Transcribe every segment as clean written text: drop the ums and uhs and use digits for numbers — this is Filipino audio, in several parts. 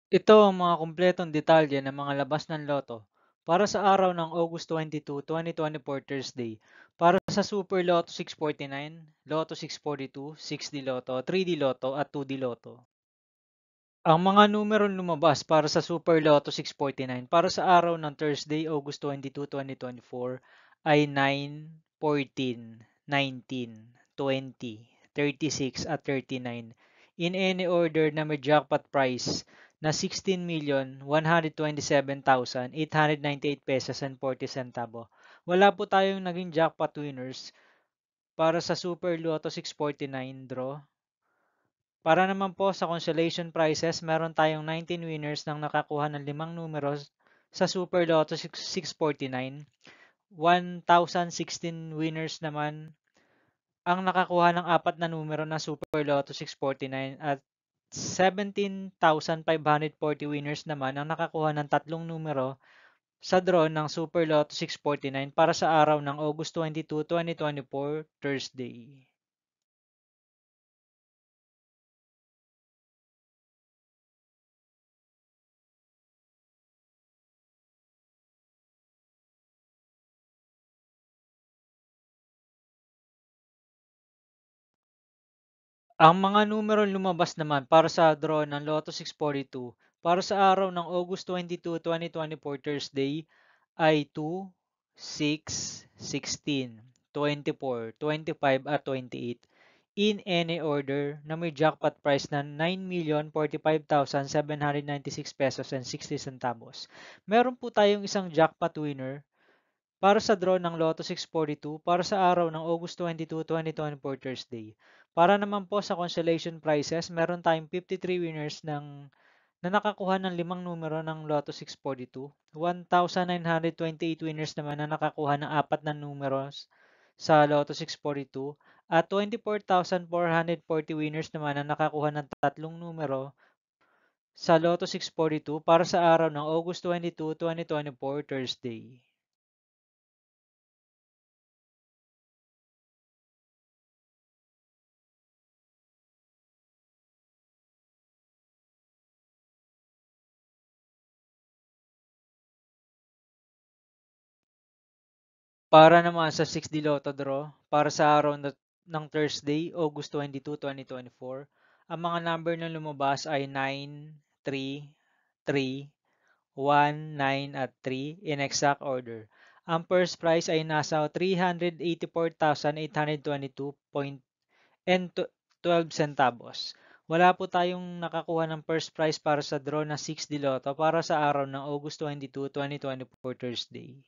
Ito ang mga kumpletong detalye ng mga labas ng loto para sa araw ng August 22, 2024 Thursday. Para sa Super Lotto 649, Lotto 642, 6D Lotto, 3D Lotto at 2D Lotto. Ang mga numerong lumabas para sa Super Lotto 649 para sa araw ng Thursday, August 22, 2024 ay 9, 14, 19, 20, 36 at 39 in any order na may jackpot price na 16,127,898 pesos and 40 centavo. Wala po tayong naging jackpot winners para sa Super Lotto 649 draw. Para naman po sa consolation prizes, meron tayong 19 winners nang nakakuha ng 5 numeros sa Super Lotto 649. 1,016 winners naman ang nakakuha ng 4 na numero na Super Lotto 649 at 17,540 winners naman ang nakakuha ng 3 numero sa draw ng Super Lotto 649 para sa araw ng August 22, 2024, Thursday. Ang mga numerong lumabas naman para sa draw ng Lotto 642 para sa araw ng August 22, 2024 Thursday ay 2, 6, 16, 24, 25 at 28 in any order na may jackpot price na 9,045,796 pesos and 60 centavos. Meron po tayong isang jackpot winner para sa draw ng Lotto 642 para sa araw ng August 22, 2024 Thursday. Para naman po sa consolation prizes, meron tayong 53 winners na nakakuha ng 5 numero ng Lotto 642, 1,928 winners naman na nakakuha ng 4 na numeros sa Lotto 642, at 24,440 winners naman na nakakuha ng 3 numero sa Lotto 642 para sa araw ng August 22, 2024 Thursday. Para naman sa 6D Lotto Draw, para sa araw ng Thursday, August 22, 2024, ang mga number na lumabas ay 9, 3, 3, 1, 9 at 3 in exact order. Ang first prize ay nasa 384,822.12 centavos. Wala po tayong nakakuha ng first prize para sa draw na 6D Lotto para sa araw ng August 22, 2024 Thursday.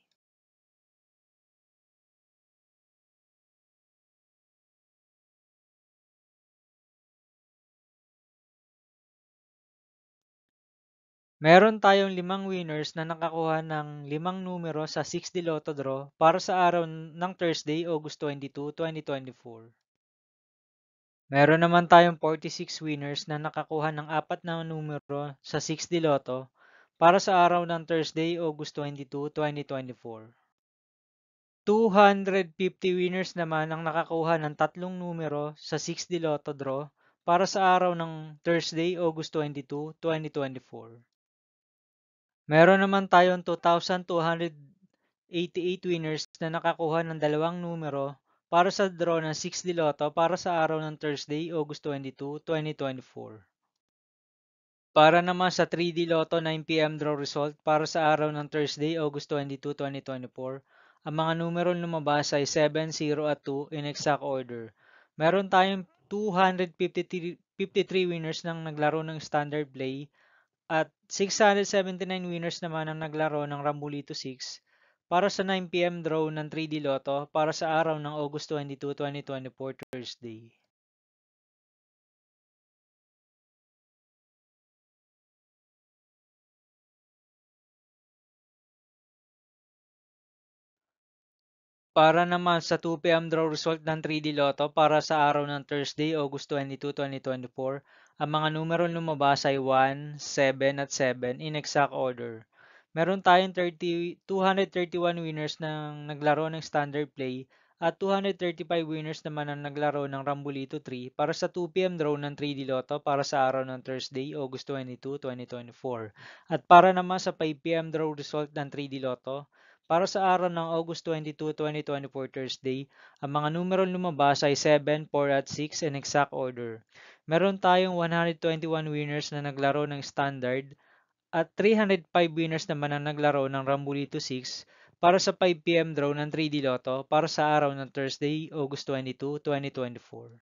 Meron tayong 5 winners na nakakuha ng 5 numero sa 6D Lotto Draw para sa araw ng Thursday, August 22, 2024. Meron naman tayong 46 winners na nakakuha ng 4 na numero sa 6D Lotto para sa araw ng Thursday, August 22, 2024. 250 winners naman ang nakakuha ng 3 numero sa 6D Lotto Draw para sa araw ng Thursday, August 22, 2024. Meron naman tayong 2,288 winners na nakakuha ng 2 numero para sa draw ng 6D Lotto para sa araw ng Thursday, August 22, 2024. Para naman sa 3D Lotto 9 PM draw result para sa araw ng Thursday, August 22, 2024, ang mga numerong lumabas ay 7, 0 at 2 in exact order. Meron tayong 253 winners nang naglaro ng standard play at 679 winners naman ang naglaro ng Rambulito 6 para sa 9 PM draw ng 3D Lotto para sa araw ng August 22, 2024 Thursday. Para naman sa 2 PM draw result ng 3D Lotto para sa araw ng Thursday, August 22, 2024, ang mga numerong lumabas ay 1, 7 at 7 in exact order. Meron tayong 231 winners na naglaro ng standard play at 235 winners naman ang naglaro ng Rambolito 3 para sa 2 p.m. draw ng 3D Lotto para sa araw ng Thursday, August 22, 2024. At para naman sa 5 p.m. draw result ng 3D Lotto para sa araw ng August 22, 2024 Thursday, ang mga numero lumabas ay 7, 4 at 6 in exact order. Meron tayong 121 winners na naglaro ng Standard at 305 winners naman ang naglaro ng Rambolito 6 para sa 5 p.m. draw ng 3D Lotto para sa araw ng Thursday, August 22, 2024.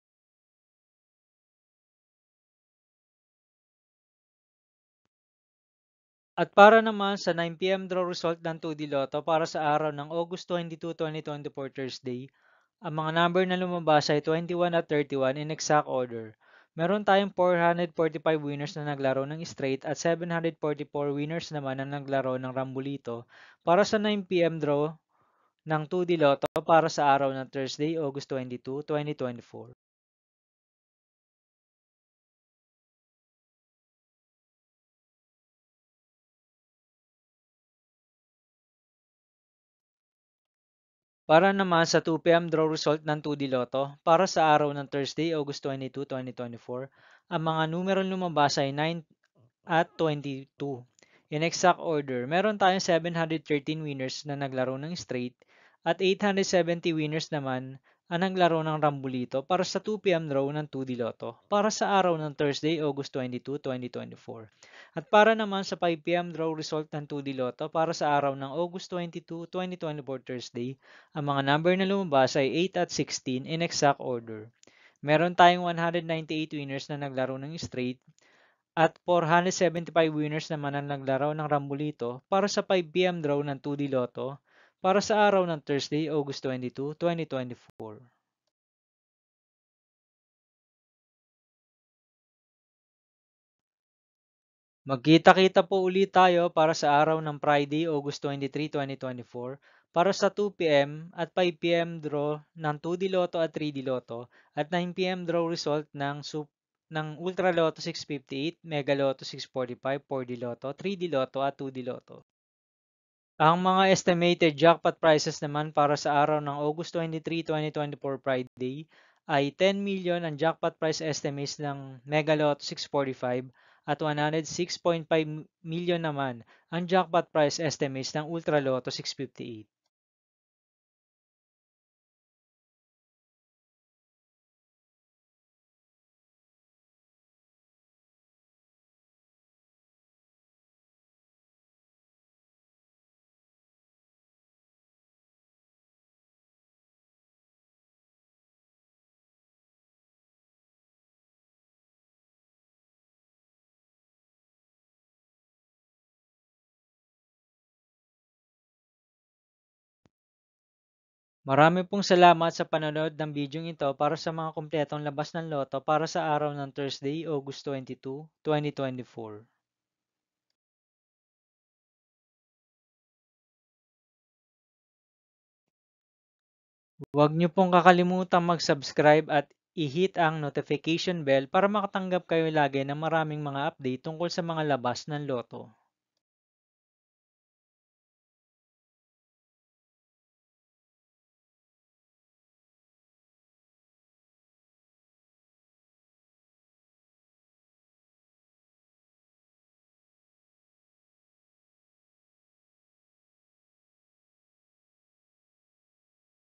At para naman sa 9 p.m. draw result ng 2D Lotto para sa araw ng August 22, 2024 Thursday, ang mga number na lumabas ay 21 at 31 in exact order. Meron tayong 445 winners na naglaro ng straight at 744 winners naman na naglaro ng Rambolito para sa 9 p.m. draw ng 2D Lotto para sa araw ng Thursday, August 22, 2024. Para naman sa 2 p.m. draw result ng 2D Lotto para sa araw ng Thursday, August 22, 2024, ang mga numerong lumabas ay 9 at 22. In exact order, meron tayong 713 winners na naglaro ng straight at 870 winners naman ang naglaro ng Rambolito para sa 2 p.m. draw ng 2D Lotto para sa araw ng Thursday, August 22, 2024. At para naman sa 5 p.m. draw result ng 2D Lotto para sa araw ng August 22, 2024 Thursday, ang mga number na lumabas ay 8 at 16 in exact order. Meron tayong 198 winners na naglaro ng straight at 475 winners naman ang naglaro ng Rambolito para sa 5 p.m. draw ng 2D Lotto para sa araw ng Thursday, August 22, 2024. Magkita-kita po ulit tayo para sa araw ng Friday, August 23, 2024 para sa 2 p.m. at 5 p.m. draw ng 2D Lotto at 3D Lotto at 9 p.m. draw result ng Ultra Lotto 658, Mega Lotto 645, 4D Lotto, 3D Lotto at 2D Lotto. Ang mga estimated jackpot prices naman para sa araw ng August 23, 2024 Friday ay 10 million ang jackpot price estimates ng Mega Lotto 645 at 106.5 million naman ang jackpot price estimates ng Ultra Lotto 658. Marami pong salamat sa panonood ng video ito para sa mga kumpletong labas ng loto para sa araw ng Thursday, August 22, 2024. Huwag niyo pong kakalimutang mag-subscribe at i-hit ang notification bell para makatanggap kayo lagi ng maraming mga update tungkol sa mga labas ng loto.